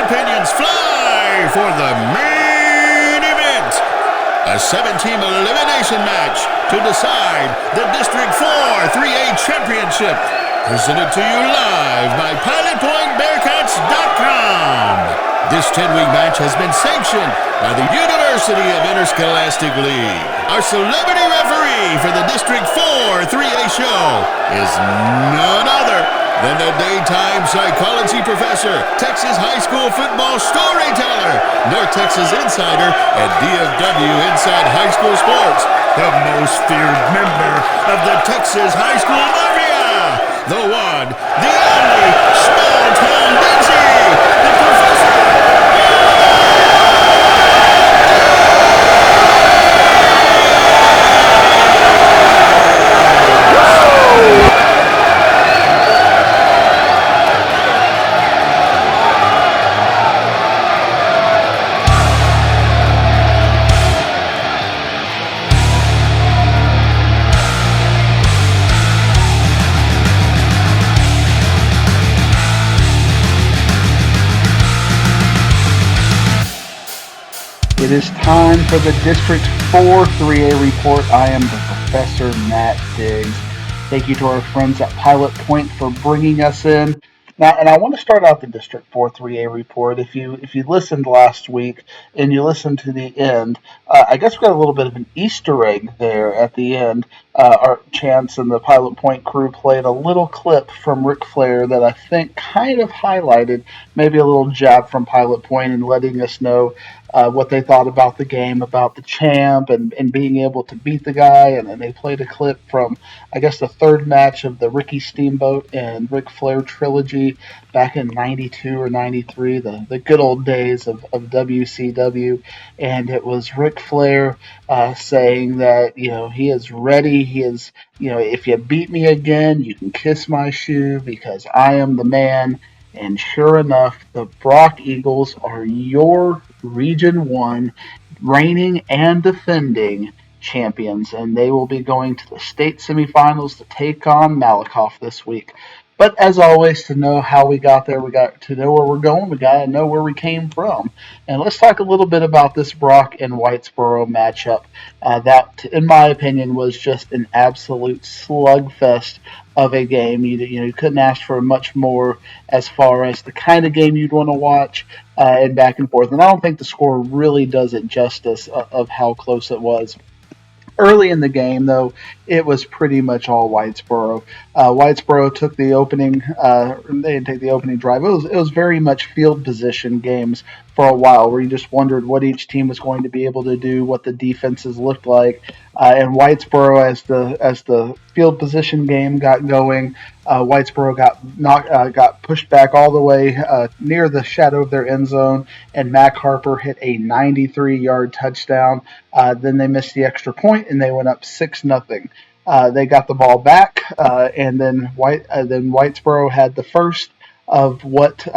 opinions fly for the main event. A 7-team elimination match to decide the District 4 3A Championship. Presented to you live by PilotPointBearcats.com. This 10-week match has been sanctioned by the University of Interscholastic League. Our celebrity referee for the District 4 3A show is none other than the daytime psychology professor, Texas high school football storyteller, North Texas insider, and DFW Inside High School Sports, the most feared member of the Texas high school mafia, the one, the only, small-town Dixie, the professor. It is time for the District 4 3A report. I am the Professor Matt Diggs. Thank you to our friends at Pilot Point for bringing us in. Now, and I want to start out the District 4 3A report. If you listened last week and you listened to the end, I guess we got a little bit of an Easter egg there at the end. Our Chance and the Pilot Point crew played a little clip from Ric Flair that I think kind of highlighted maybe a little jab from Pilot Point and letting us know what they thought about the game, about the champ, and being able to beat the guy. And then they played a clip from, I guess, the third match of the Ricky Steamboat and Ric Flair trilogy back in 92 or 93, the good old days of WCW. And it was Ric Flair saying that, he is ready. He is, if you beat me again, you can kiss my shoe because I am the man. And sure enough, the Brock Eagles are your Region 1 reigning and defending champions, and they will be going to the state semifinals to take on Malakoff this week. But as always, to know how we got there, we got to know where we're going, we got to know where we came from. And let's talk a little bit about this Brock and Whitesboro matchup. That, in my opinion, was just an absolute slugfest of a game. You couldn't ask for much more as far as the kind of game you'd want to watch and back and forth. And I don't think the score really does it justice of how close it was. Early in the game, though, it was pretty much all Whitesboro. Whitesboro took the opening. They didn't take the opening drive. It was very much field position games for a while, where you just wondered what each team was going to be able to do, what the defenses looked like. And Whitesboro, as the field position game got going, Whitesboro got pushed back all the way near the shadow of their end zone, and Mac Harper hit a 93-yard touchdown. Then they missed the extra point, and they went up 6-0. They got the ball back, and then Whitesboro had the first of what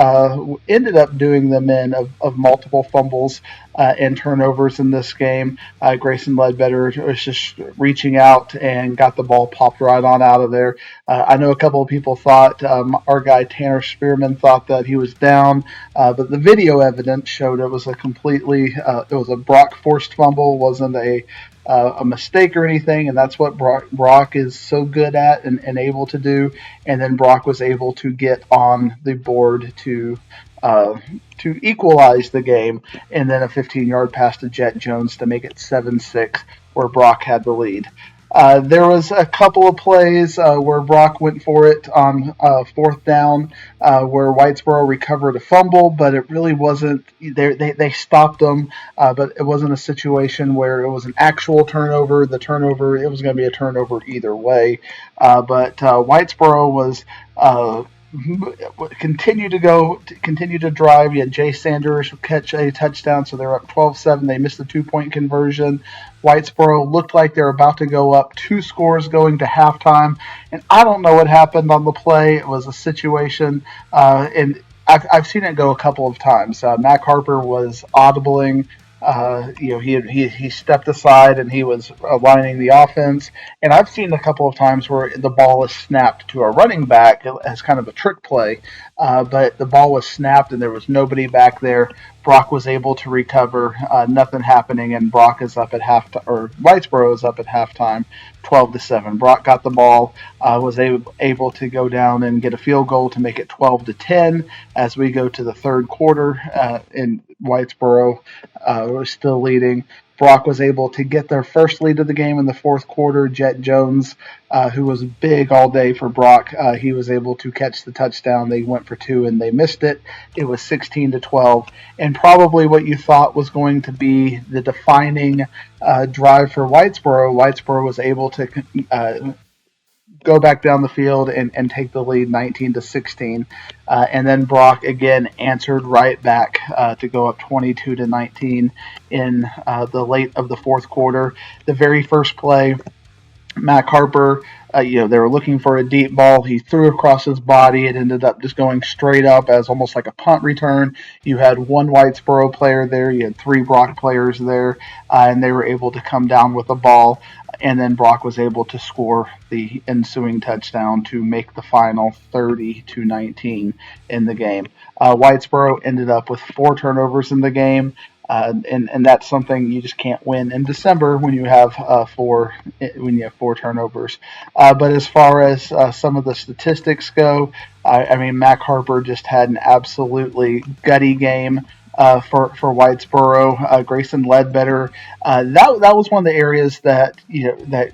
ended up doing them in of multiple fumbles and turnovers in this game. Grayson Ledbetter was just reaching out and got the ball popped right on out of there. I know a couple of people thought, our guy Tanner Spearman thought that he was down, but the video evidence showed it was a Brock forced fumble. It wasn't a mistake or anything, and that's what Brock is so good at and able to do. And then Brock was able to get on the board to equalize the game, and then a 15-yard pass to Jet Jones to make it 7-6, where Brock had the lead. There was a couple of plays where Brock went for it on fourth down, where Whitesboro recovered a fumble, but it really wasn't. They stopped them, but it wasn't a situation where it was an actual turnover. It was going to be a turnover either way. But Whitesboro was. Continue to drive. You had Jay Sanders catch a touchdown, so they're up 12-7. They missed the 2-point conversion. Whitesboro looked like they're about to go up 2 scores going to halftime, and I don't know what happened on the play. It was a situation, and I've seen it go a couple of times. Mac Harper was audibling He stepped aside and he was aligning the offense. And I've seen a couple of times where the ball is snapped to a running back as kind of a trick play, but the ball was snapped and there was nobody back there. Brock was able to recover, nothing happening, and Brock is up at halftime, or Whitesboro is up at halftime, 12-7. Brock got the ball, was able to go down and get a field goal to make it 12-10 as we go to the third quarter. In Whitesboro was still leading. Brock was able to get their first lead of the game in the fourth quarter. Jet Jones, who was big all day for Brock, he was able to catch the touchdown. They went for two and they missed it. It was 16-12, and probably what you thought was going to be the defining drive for Whitesboro. Whitesboro was able to go back down the field and take the lead 19-16. And then Brock again answered right back to go up 22-19 in the late of the fourth quarter. The very first play, Mac Harper, they were looking for a deep ball. He threw across his body. It ended up just going straight up as almost like a punt return. You had one Whitesboro player there. You had three Brock players there, and they were able to come down with the ball. And then Brock was able to score the ensuing touchdown to make the final 30-19 in the game. Whitesboro ended up with 4 turnovers in the game. And that's something you just can't win in December when you have four turnovers. But as far as some of the statistics go, I mean, Mac Harper just had an absolutely gutty game. For Whitesboro, Grayson Ledbetter. That was one of the areas that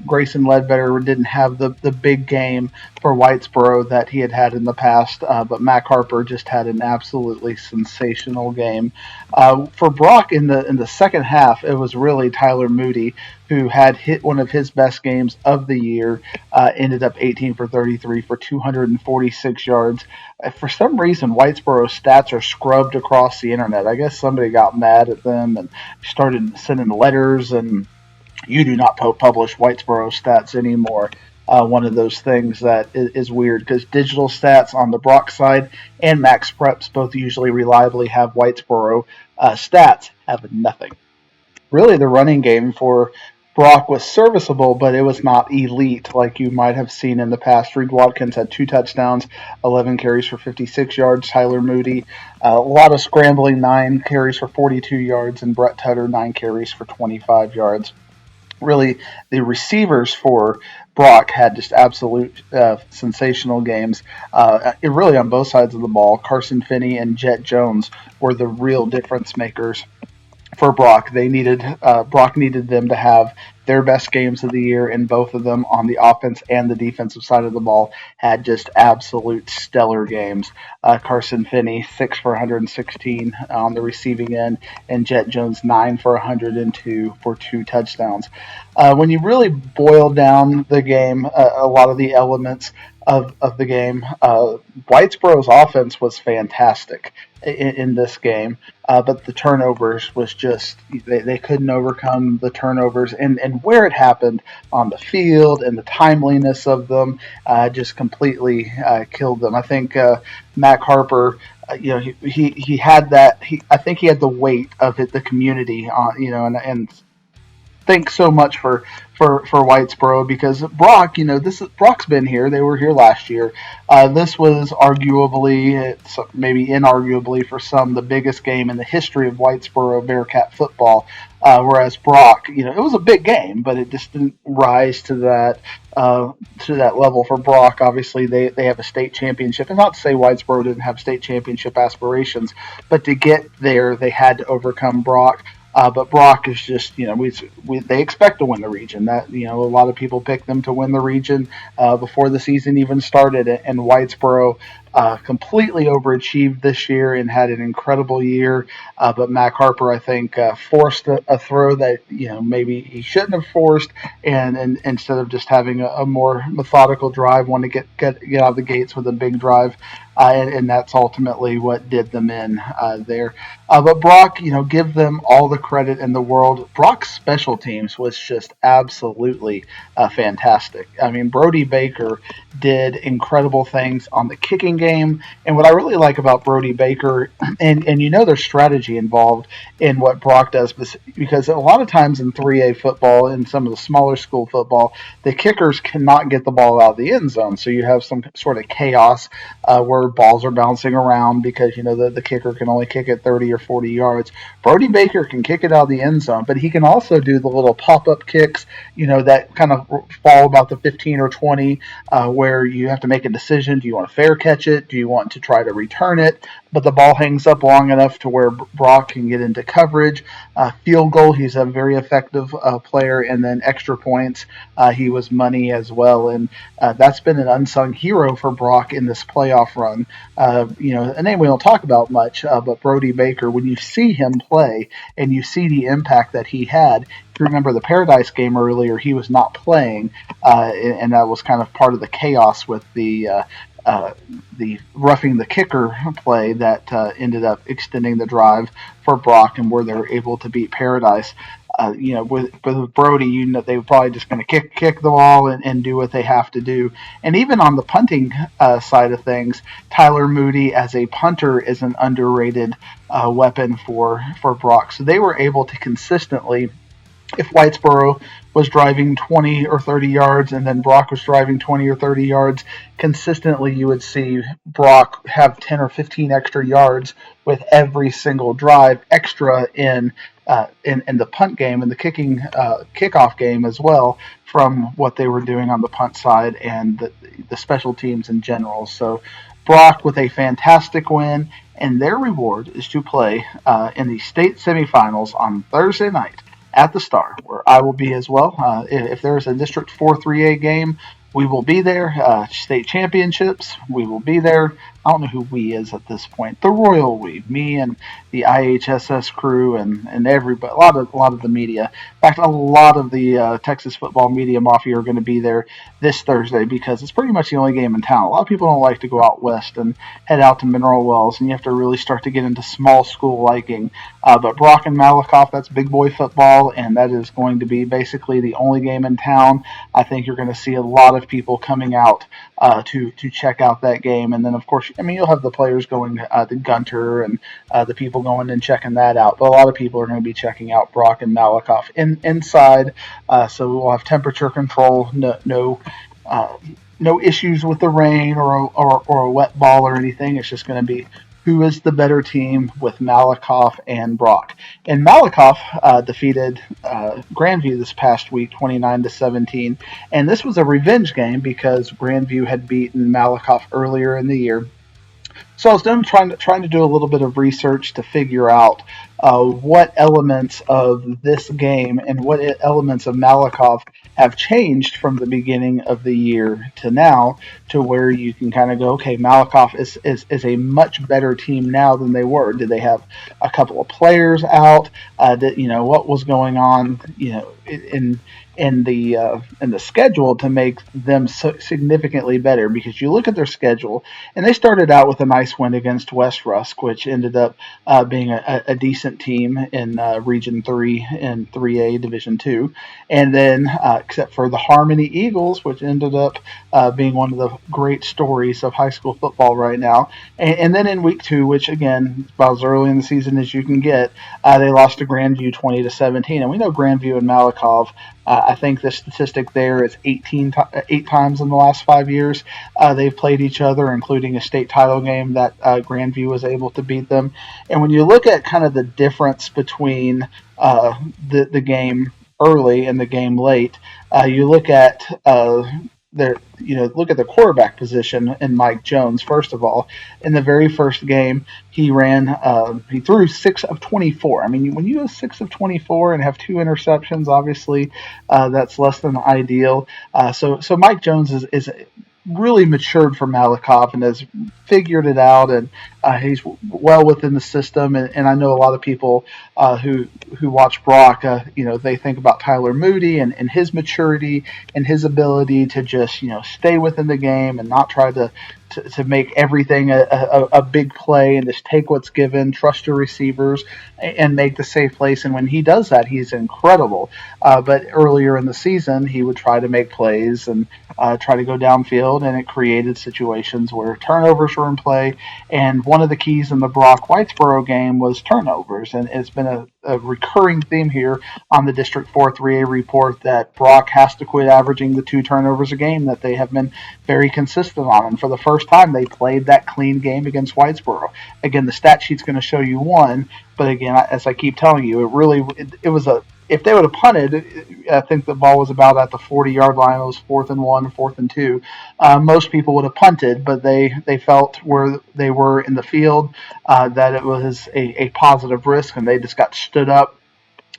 Grayson Ledbetter didn't have the big game for Whitesboro that he had in the past. But Mac Harper just had an absolutely sensational game. For Brock in the second half, it was really Tyler Moody who had hit one of his best games of the year. Ended up 18 for 33 for 246 yards. For some reason, Whitesboro's stats are scrubbed across the internet. I guess somebody got mad at them and started sending letters, and you do not publish Whitesboro stats anymore. One of those things that is weird because digital stats on the Brock side and Max Preps both usually reliably have Whitesboro stats have nothing. Really, the running game for Brock was serviceable, but it was not elite like you might have seen in the past. Reed Watkins had 2 touchdowns, 11 carries for 56 yards. Tyler Moody, a lot of scrambling, 9 carries for 42 yards, and Brett Tutter, 9 carries for 25 yards. Really, the receivers for Brock had just absolute sensational games. Really on both sides of the ball. Carson Finney and Jet Jones were the real difference makers for Brock. Brock needed them to have their best games of the year, and both of them on the offense and the defensive side of the ball had just absolute stellar games. Carson Finney 6 for 116 on the receiving end, and Jet Jones 9 for 102 for 2 touchdowns. When you really boil down the game, a lot of the elements of the game, Whitesboro's offense was fantastic in this game, but the turnovers was just they couldn't overcome the turnovers, and where it happened on the field and the timeliness of them just completely killed them. I think Mac Harper, he had that. I think he had the weight of the community on, and thanks so much for Whitesboro, because Brock, Brock's been here. They were here last year. This was arguably, maybe inarguably for some, the biggest game in the history of Whitesboro Bearcat football. Whereas Brock, it was a big game, but it just didn't rise to that level for Brock. Obviously, they have a state championship, and not to say Whitesboro didn't have state championship aspirations, but to get there, they had to overcome Brock. But Brock is just, they expect to win the region. That, a lot of people picked them to win the region before the season even started, and Whitesboro completely overachieved this year and had an incredible year. But Mac Harper, I think, forced a throw that maybe he shouldn't have forced, and instead of just having a more methodical drive, want to get out of the gates with a big drive, and that's ultimately what did them in there. But Brock, give them all the credit in the world. Brock's special teams was just absolutely fantastic. I mean, Brody Baker did incredible things on the kicking game. And what I really like about Brody Baker, and there's strategy involved in what Brock does, because a lot of times in 3A football, in some of the smaller school football, the kickers cannot get the ball out of the end zone. So you have some sort of chaos where balls are bouncing around because the kicker can only kick it 30 or 40 yards. Brody Baker can kick it out of the end zone, but he can also do the little pop-up kicks, that kind of fall about the 15 or 20, where you have to make a decision. Do you want to fair catch it? Do you want to try to return it? But the ball hangs up long enough to where Brock can get into coverage. Field goal, he's a very effective player, and then extra points, he was money as well. And that's been an unsung hero for Brock in this playoff run. A name we don't talk about much, but Brody Baker, when you see him play and you see the impact that he had, if you remember the Paradise game earlier, he was not playing, and that was kind of part of the chaos with the roughing the kicker play that ended up extending the drive for Brock and where they were able to beat Paradise. With Brody, they were probably just going to kick the ball and do what they have to do. And even on the punting side of things, Tyler Moody as a punter is an underrated weapon for Brock. So they were able to consistently, if Whitesboro was driving 20 or 30 yards and then Brock was driving 20 or 30 yards, consistently you would see Brock have 10 or 15 extra yards with every single drive, extra in the punt game and the kickoff game as well, from what they were doing on the punt side and the special teams in general. So Brock with a fantastic win, and their reward is to play in the state semifinals on Thursday night at the Star, where I will be as well. If there's a District 4 3A game, we will be there. State championships, we will be there. I don't know who we is at this point. The Royal We, me and the IHSS crew and everybody, a lot of the media. In fact, a lot of the Texas football media mafia are going to be there this Thursday because it's pretty much the only game in town. A lot of people don't like to go out west and head out to Mineral Wells, and you have to really start to get into small school liking. But Brock and Malakoff, that's big boy football, and that is going to be basically the only game in town. I think you're going to see a lot of people coming out to check out that game, and then of course, you'll have the players going to Gunter and the people going and checking that out. But a lot of people are going to be checking out Brock and Malakoff inside. So we'll have temperature control, no issues with the rain or a wet ball or anything. It's just going to be who is the better team with Malakoff and Brock. And Malakoff defeated Grandview this past week, 29-17. And this was a revenge game because Grandview had beaten Malakoff earlier in the year. So I was trying to do a little bit of research to figure out what elements of this game and what elements of Malakoff have changed from the beginning of the year to now, to where you can kind of go, okay, Malakoff is a much better team now than they were. Did they have a couple of players out? What was going on? In the schedule to make them so significantly better, because you look at their schedule and they started out with a nice win against West Rusk, which ended up being a decent team in Region 3 and 3A Division 2, and then except for the Harmony Eagles, which ended up being one of the great stories of high school football right now, and then in week 2, which again about as early in the season as you can get, they lost to Grandview 20-17, and we know Grandview and Malakoff, I think the statistic there is 8 times in the last 5 years they've played each other, including a state title game that Grandview was able to beat them. And when you look at kind of the difference between the game early and the game late, you look at look at the quarterback position in Mike Jones. First of all, in the very first game, he threw 6 of 24. I mean, when you go 6 of 24 and have 2 interceptions, obviously that's less than ideal. So Mike Jones is really matured for Malakoff and has figured it out, and he's well within the system. And I know a lot of people who watch Brock, they think about Tyler Moody and his maturity and his ability to just stay within the game and not try to to make everything a big play and just take what's given, trust your receivers, and make the safe place. And when he does that, he's incredible. But earlier in the season, he would try to make plays and try to go downfield, and it created situations where turnovers were in play. And one of the keys in the Brock Whitesboro game was turnovers, and it's been a recurring theme here on the District 4 3A report that Brock has to quit averaging the 2 turnovers a game that they have been very consistent on. And for the first time, they played that clean game against Whitesboro. Again, the stat sheet's going to show you 1, but again, as I keep telling you, it was a if they would have punted, I think the ball was about at the 40-yard line. It was 4th and 1, 4th and 2. Most people would have punted, but they felt where they were in the field that it was a positive risk, and they just got stood up.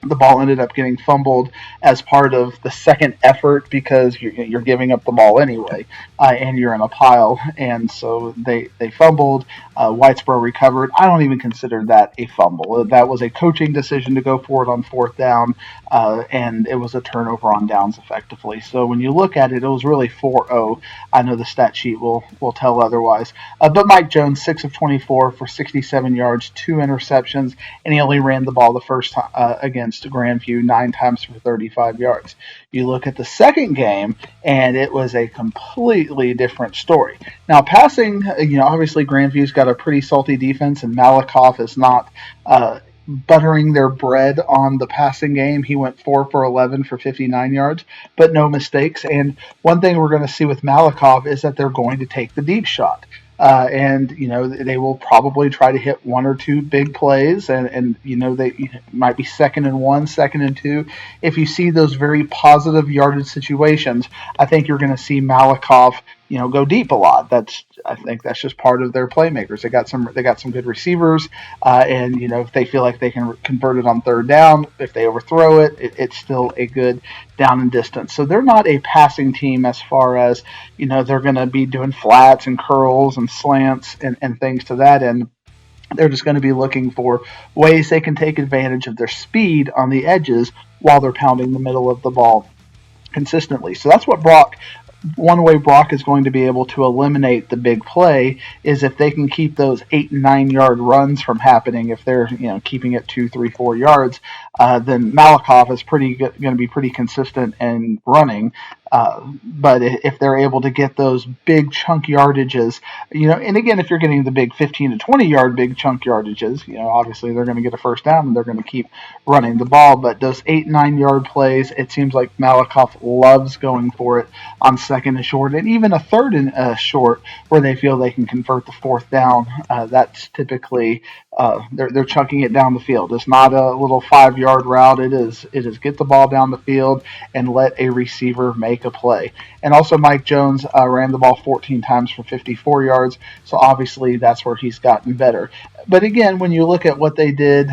The ball ended up getting fumbled as part of the second effort because you're giving up the ball anyway, and you're in a pile. And so they fumbled. Whitesboro recovered. I don't even consider that a fumble. That was a coaching decision to go for it on 4th down, and it was a turnover on downs effectively. So when you look at it, it was really 4-0. I know the stat sheet will tell otherwise. But Mike Jones, 6 of 24 for 67 yards, 2 interceptions, and he only ran the ball the first time against Grandview 9 times for 35 yards. You look at the second game, and it was a completely different story. Now, passing, obviously Grandview's got a pretty salty defense, and Malakoff is not buttering their bread on the passing game. He went 4 for 11 for 59 yards, but no mistakes. And one thing we're going to see with Malakoff is that they're going to take the deep shot. And they will probably try to hit 1 or 2 big plays, and they might be 2nd and 1, 2nd and 2. If you see those very positive yardage situations, I think you're going to see Malakoff go deep a lot. I think that's just part of their playmakers. They got some good receivers, and if they feel like they can convert it on 3rd down, if they overthrow it, it's still a good down and distance. So they're not a passing team as far as they're going to be doing flats and curls and slants and things to that end. They're just going to be looking for ways they can take advantage of their speed on the edges while they're pounding the middle of the ball consistently. So that's what one way Brock is going to be able to eliminate the big play is if they can keep those 8 and 9 yard runs from happening. If they're keeping it 2, 3, 4 yards, then Malakoff is going to be pretty consistent in running. But if they're able to get those big chunk yardages, and again, if you're getting the big 15 to 20 yard big chunk yardages, obviously they're going to get a first down and they're going to keep running the ball. But those 8, 9 yard plays, it seems like Malakoff loves going for it on 2nd and short, and even a 3rd and short where they feel they can convert the 4th down. That's typically they're chunking it down the field. It's not a little 5-yard route. It is get the ball down the field and let a receiver make a play. And also Mike Jones ran the ball 14 times for 54 yards, so obviously that's where he's gotten better. But again, when you look at what they did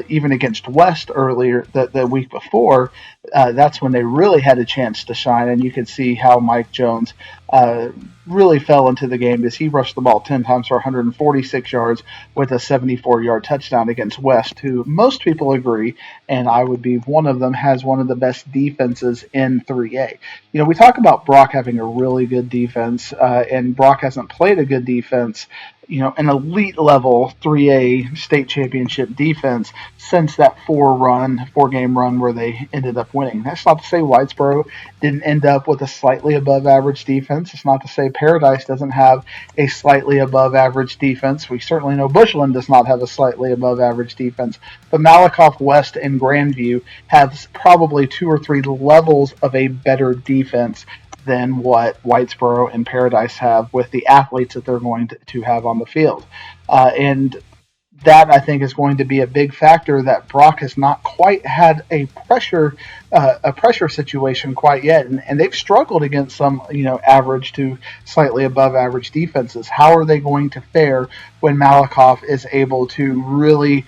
even against West earlier the week before, that's when they really had a chance to shine, and you could see how Mike Jones really fell into the game as he rushed the ball 10 times for 146 yards with a 74-yard touchdown against West, who most people agree, and I would be one of them, has one of the best defenses in 3A. We talk about Brock having a really good defense, and Brock hasn't played a good defense, an elite level 3A state championship defense since that 4-game run where they ended up winning. That's not to say Whitesboro didn't end up with a slightly above average defense. It's not to say Paradise doesn't have a slightly above average defense. We certainly know Bushland does not have a slightly above average defense. But Malakoff, West, and Grandview have probably 2 or 3 levels of a better defense than what Whitesboro and Paradise have with the athletes that they're going to have on the field. And that, I think, is going to be a big factor that Brock has not quite had a pressure situation quite yet, and they've struggled against some average to slightly above average defenses. How are they going to fare when Malakoff is able to really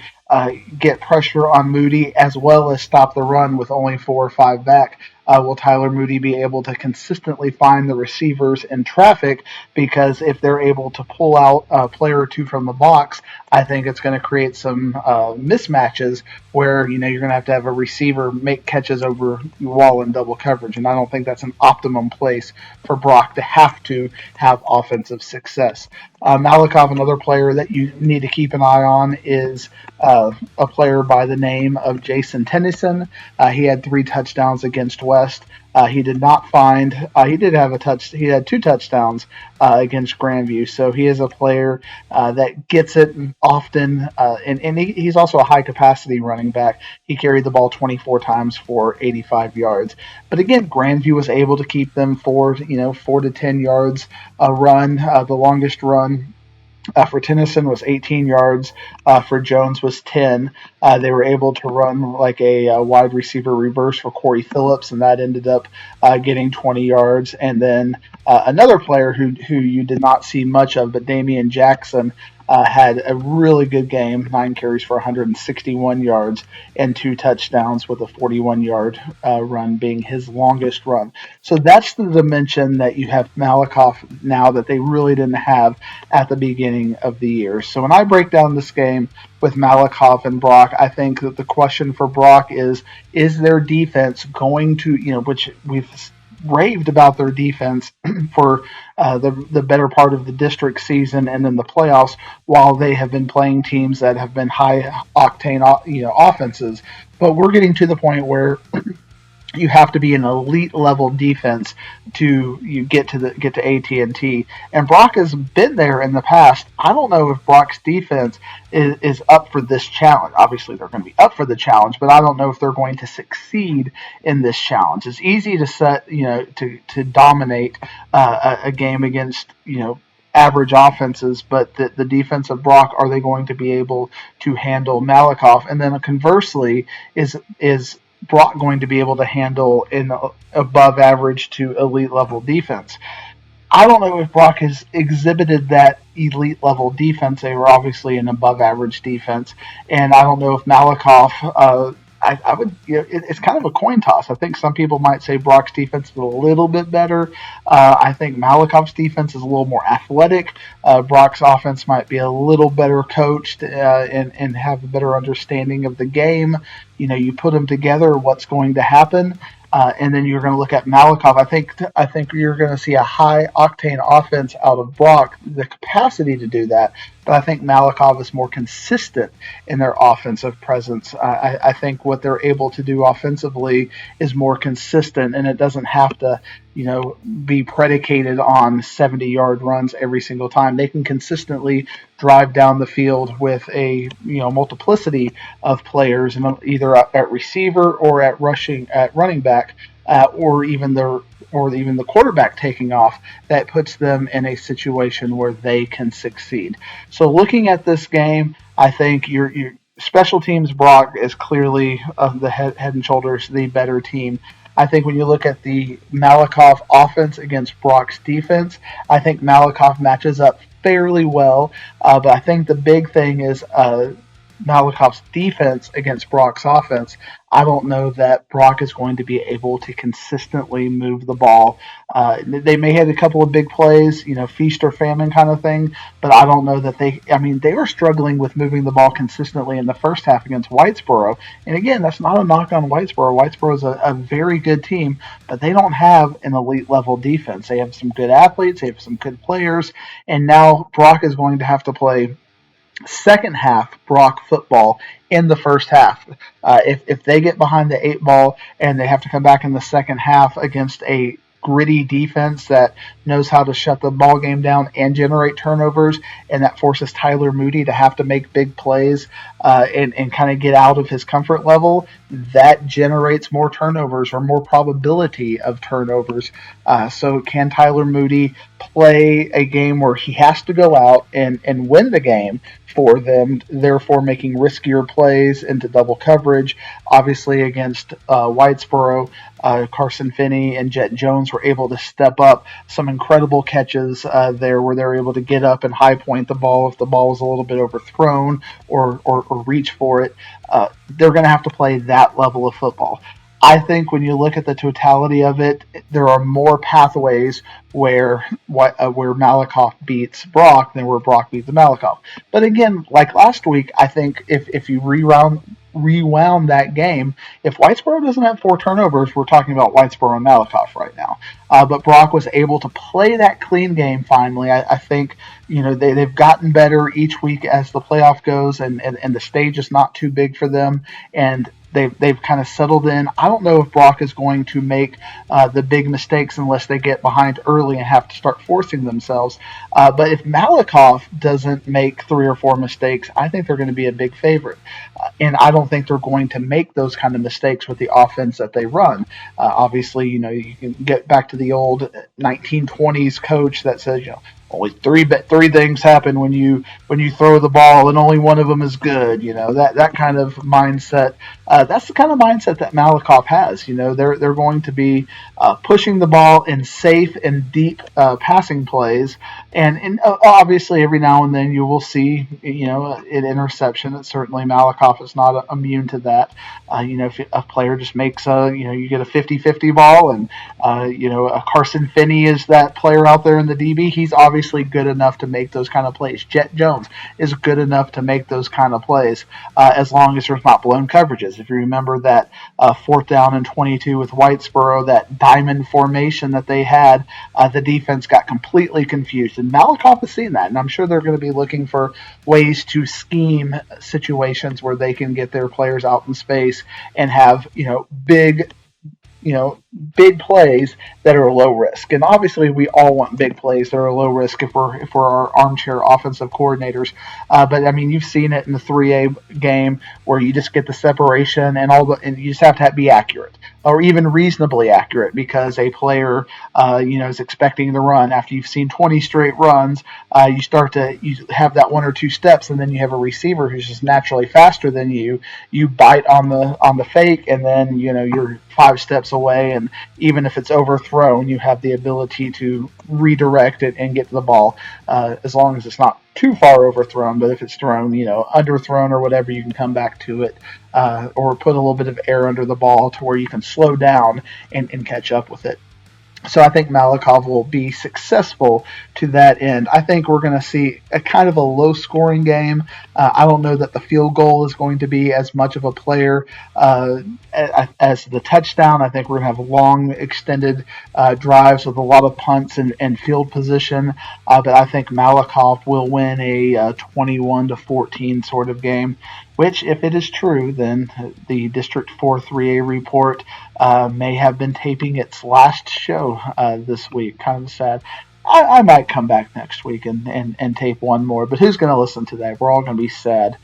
get pressure on Moody as well as stop the run with only 4 or 5 back? will Tyler Moody be able to consistently find the receivers in traffic? Because if they're able to pull out a player or two from the box, I think it's going to create some mismatches where you're going to have a receiver make catches over the wall in double coverage, and I don't think that's an optimum place for Brock to have offensive success. Malikov, another player that you need to keep an eye on, is a player by the name of Jason Tennyson. He had 3 touchdowns against West. He did not find. He did have a touch. He had 2 touchdowns against Grandview. So he is a player that gets it often, and he's also a high capacity running back. He carried the ball 24 times for 85 yards. But again, Grandview was able to keep them 4 to 10 yards a run. The longest run for Tennyson was 18 yards. For Jones was 10. They were able to run like a wide receiver reverse for Corey Phillips, and that ended up getting 20 yards. And then another player who you did not see much of, but Damian Jackson, had a really good game, 9 carries for 161 yards and 2 touchdowns, with a 41-yard run being his longest run. So that's the dimension that you have Malikov now that they really didn't have at the beginning of the year. So when I break down this game with Malikov and Brock, I think that the question for Brock is their defense going to, which we've raved about their defense for the better part of the district season and in the playoffs, while they have been playing teams that have been high octane offenses. But we're getting to the point where you have to be an elite level defense to get to AT&T, and Brock has been there in the past. I don't know if Brock's defense is up for this challenge. Obviously, they're going to be up for the challenge, but I don't know if they're going to succeed in this challenge. It's easy to to dominate a game against average offenses, but the defense of Brock, are they going to be able to handle Malikov? And then conversely, is Brock going to be able to handle an above average to elite level defense? I don't know if Brock has exhibited that elite level defense. They were obviously an above average defense, and I don't know if Malikov. I would. It's kind of a coin toss. I think some people might say Brock's defense is a little bit better. I think Malikov's defense is a little more athletic. Brock's offense might be a little better coached and have a better understanding of the game. You put them together, what's going to happen? And then you're going to look at Malikov. I think you're going to see a high octane offense out of Brock, the capacity to do that. But I think Malikov is more consistent in their offensive presence. I think what they're able to do offensively is more consistent, and it doesn't have to, be predicated on 70-yard runs every single time. They can consistently drive down the field with a multiplicity of players, and either at receiver or at running back, or even the quarterback taking off. That puts them in a situation where they can succeed. So looking at this game, I think your special teams Brock is clearly the head and shoulders the better team. I think when you look at the Malikov offense against Brock's defense, I think Malikov matches up fairly well. But I think the big thing is Malikov's defense against Brock's offense. I don't know that Brock is going to be able to consistently move the ball. They may have a couple of big plays, feast or famine kind of thing, but I don't know that they were struggling with moving the ball consistently in the first half against Whitesboro. And again, that's not a knock on Whitesboro. Whitesboro is a very good team, but they don't have an elite level defense. They have some good athletes, they have some good players, and now Brock is going to have to play second half Brock football in the first half. If they get behind the 8 ball and they have to come back in the second half against a gritty defense that knows how to shut the ball game down and generate turnovers, and that forces Tyler Moody to have to make big plays and kind of get out of his comfort level, that generates more turnovers or more probability of turnovers. So can Tyler Moody play a game where he has to go out and win the game for them, therefore making riskier plays into double coverage? Obviously against Whitesboro, Carson Finney and Jet Jones were able to step up some incredible catches there where they're able to get up and high point the ball if the ball was a little bit overthrown or reach for it. They're going to have to play that level of football. I think when you look at the totality of it, there are more pathways where Malakoff beats Brock than where Brock beats Malakoff. But again, like last week, I think if you rewound that game, if Whitesboro doesn't have 4 turnovers, we're talking about Whitesboro and Malakoff right now. But Brock was able to play that clean game finally. I think they've gotten better each week as the playoff goes, and the stage is not too big for them, and they've kind of settled in. I don't know if Brock is going to make the big mistakes unless they get behind early and have to start forcing themselves. But if Malakoff doesn't make 3 or 4 mistakes, I think they're going to be a big favorite. And I don't think they're going to make those kind of mistakes with the offense that they run. Obviously, you can get back to the old 1920s coach that says, only three things happen when you throw the ball, and only one of them is good. That kind of mindset. That's the kind of mindset that Malakoff has. They're going to be pushing the ball in safe and deep passing plays, and obviously every now and then you will see an interception. And certainly Malakoff is not immune to that. If a player just makes you get a 50-50 ball, and a Carson Finney is that player out there in the DB. He's obviously good enough to make those kind of plays. Jet Jones is good enough to make those kind of plays as long as there's not blown coverages. If you remember that 4th down and 22 with Whitesboro, that diamond formation that they had, the defense got completely confused. And Malakoff has seen that, and I'm sure they're going to be looking for ways to scheme situations where they can get their players out in space and have big plays that are low risk. And obviously we all want big plays that are low risk if we're our armchair offensive coordinators. But I mean, you've seen it in the 3A game where you just get the separation and you just have to be accurate, or even reasonably accurate, because a player is expecting the run. After you've seen 20 straight runs, you have that 1 or 2 steps, and then you have a receiver who's just naturally faster than you. You bite on the fake, and then you're 5 steps away, and even if it's overthrown, you have the ability to redirect it and get to the ball, as long as it's not too far overthrown. But if it's thrown, underthrown or whatever, you can come back to it, or put a little bit of air under the ball to where you can slow down and catch up with it. So I think Malakoff will be successful to that end. I think we're going to see a kind of a low-scoring game. I don't know that the field goal is going to be as much of a player as the touchdown. I think we're going to have long, extended drives with a lot of punts and field position. But I think Malakoff will win a 21-14 sort of game, which, if it is true, then the District 4 3A report may have been taping its last show this week. Kind of sad. I might come back next week and tape one more, but who's going to listen to that? We're all going to be sad.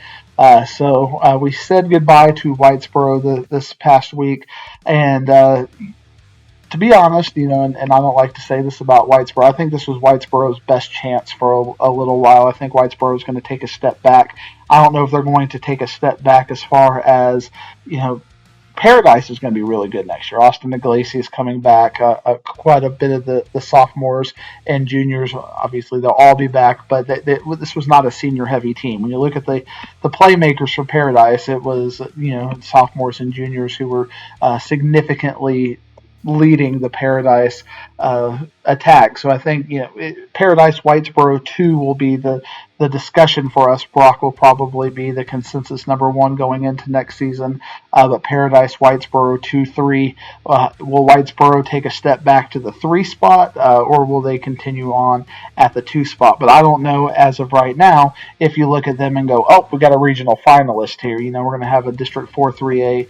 So we said goodbye to Whitesboro this past week, and to be honest, and I don't like to say this about Whitesboro, I think this was Whitesboro's best chance for a little while. I think Whitesboro is going to take a step back. I don't know if they're going to take a step back as far as, Paradise is going to be really good next year. Austin Iglesias coming back. Quite a bit of the sophomores and juniors, obviously, they'll all be back, but this was not a senior-heavy team. When you look at the playmakers for Paradise, it was, sophomores and juniors who were significantly leading the Paradise attack. So I think Paradise Whitesboro 2 will be the discussion for us. Brock will probably be the consensus number 1 going into next season. But Paradise Whitesboro 2-3. Will Whitesboro take a step back to the 3 spot, or will they continue on at the 2 spot? But I don't know as of right now. If you look at them and go, oh, we got a regional finalist here. We're going to have a District 4 3A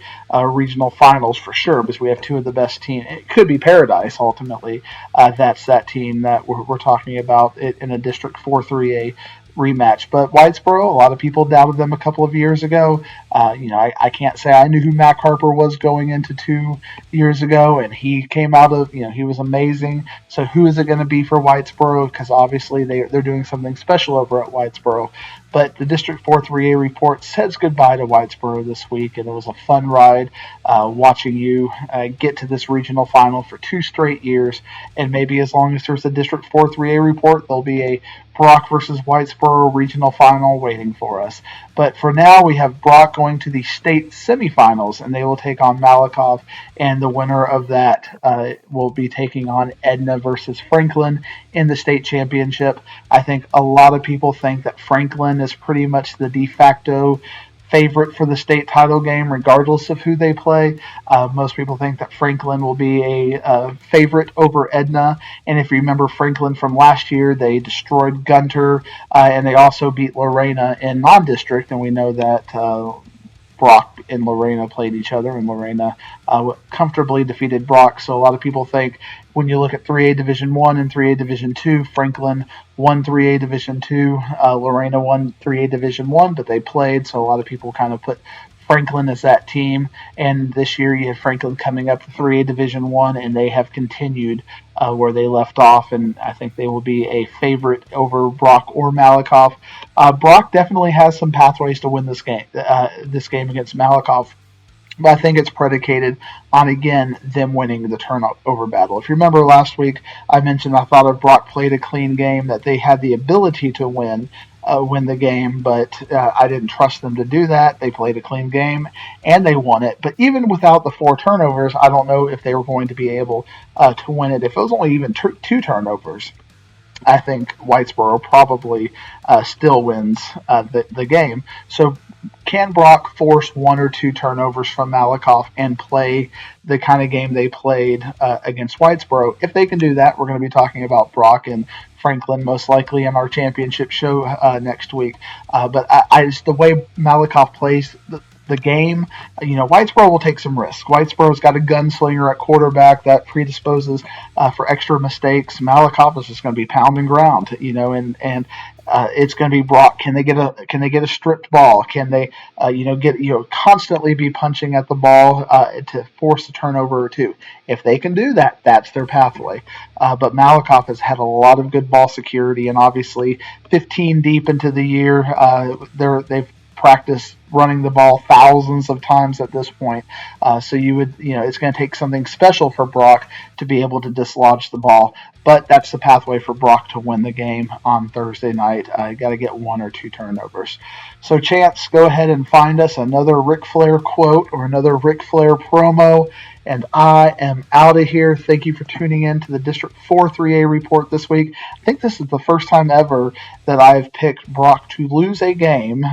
regional finals for sure, because we have 2 of the best teams. It could be Paradise ultimately. That's that team that we're talking about in a District 4 3A rematch. But Whitesboro, a lot of people doubted them a couple of years ago. I can't say I knew who Mac Harper was going into 2 years ago, and he came out of, he was amazing. So who is it going to be for Whitesboro? Because obviously they're doing something special over at Whitesboro. But the District 4 3A report says goodbye to Whitesboro this week, and it was a fun ride watching you get to this regional final for 2 straight years. And maybe as long as there's a District 4 3A report, there'll be a Brock versus Whitesboro regional final waiting for us. But for now, we have Brock going to the state semifinals, and they will take on Malakoff, and the winner of that will be taking on Edna versus Franklin in the state championship. I think a lot of people think that Franklin is pretty much the de facto favorite for the state title game, regardless of who they play. Most people think that Franklin will be a favorite over Edna. And if you remember Franklin from last year, they destroyed Gunter, and they also beat Lorena in non-district. And we know that Brock and Lorena played each other, and Lorena comfortably defeated Brock. So a lot of people think when you look at 3A Division 1 and 3A Division 2, Franklin won 3A Division 2, Lorena won 3A Division 1, but they played, so a lot of people kind of put Franklin as that team. And this year you have Franklin coming up to 3A Division 1, and they have continued where they left off, and I think they will be a favorite over Brock or Malakoff. Brock definitely has some pathways to win this game against Malakoff. But I think it's predicated on, again, them winning the turnover battle. If you remember last week, I mentioned I thought if Brock played a clean game, that they had the ability to win the game, but I didn't trust them to do that. They played a clean game, and they won it. But even without the 4 turnovers, I don't know if they were going to be able to win it. If it was only even 2 turnovers, I think Whitesboro probably still wins the game. So can Brock force 1 or 2 turnovers from Malakoff and play the kind of game they played against Whitesboro? If they can do that, we're going to be talking about Brock and Franklin most likely in our championship show next week. But I just the way Malakoff plays the game, Whitesboro will take some risks. Whitesboro's got a gunslinger at quarterback that predisposes for extra mistakes. Malakoff is just going to be pounding ground, and it's going to be Brock. Can they get a stripped ball? Can they, constantly be punching at the ball to force a turnover or 2? If they can do that, that's their pathway. But Malakoff has had a lot of good ball security, and obviously 15 deep into the year, they've practiced running the ball thousands of times at this point. So it's going to take something special for Brock to be able to dislodge the ball. But that's the pathway for Brock to win the game on Thursday night. You got to get 1 or 2 turnovers. So Chance, go ahead and find us another Ric Flair quote or another Ric Flair promo. And I am out of here. Thank you for tuning in to the District 4 3A report this week. I think this is the first time ever that I've picked Brock to lose a game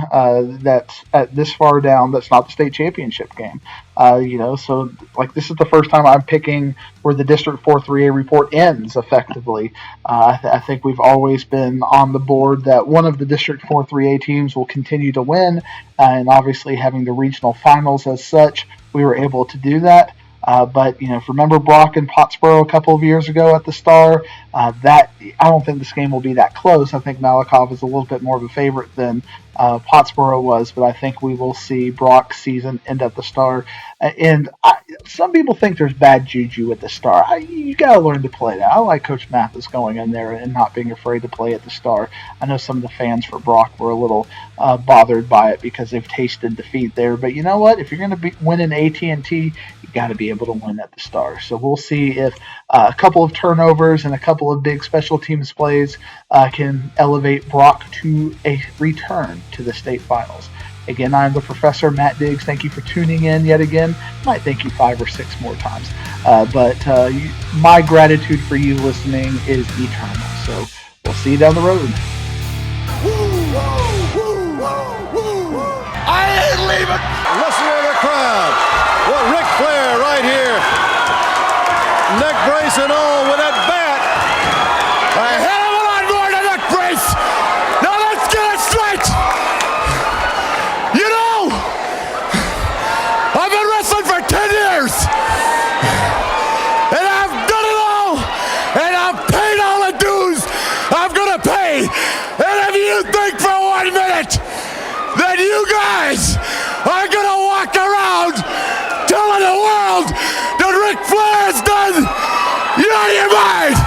that's at this far down. That's not the state championship game. So this is the first time I'm picking where the District 4 3A report ends effectively. I think we've always been on the board that one of the District 4 3A teams will continue to win, and obviously having the regional finals as such, we were able to do that. But if you remember Brock and Pottsboro a couple of years ago at the Star, I don't think this game will be that close. I think Malakoff is a little bit more of a favorite than Pottsboro was, but I think we will see Brock's season end at the Star. And some people think there's bad juju at the Star. You got to learn to play that. I like Coach Mathis going in there and not being afraid to play at the Star. I know some of the fans for Brock were a little bothered by it because they've tasted defeat there. But you know what? If you're going to win in AT&T, you got to be able to win at the Star. So we'll see if a couple of turnovers and a couple of big special teams plays can elevate Brock to a return to the state finals. Again, I'm the Professor Matt Diggs. Thank you for tuning in yet again. Might thank you 5 or 6 more times. But my gratitude for you listening is eternal. So we'll see you down the road. I ain't leaving. Listen to the crowd. Well, Ric Flair right here. Neck brace and all with that bat. A hell of a lot more than a neck brace. Now let's get it straight. I've been wrestling for 10 years. And I've done it all. And I've paid all the dues I'm going to pay. And if you think for 1 minute that you guys are going to walk around telling the world that Ric Flair has done, you're out of your mind.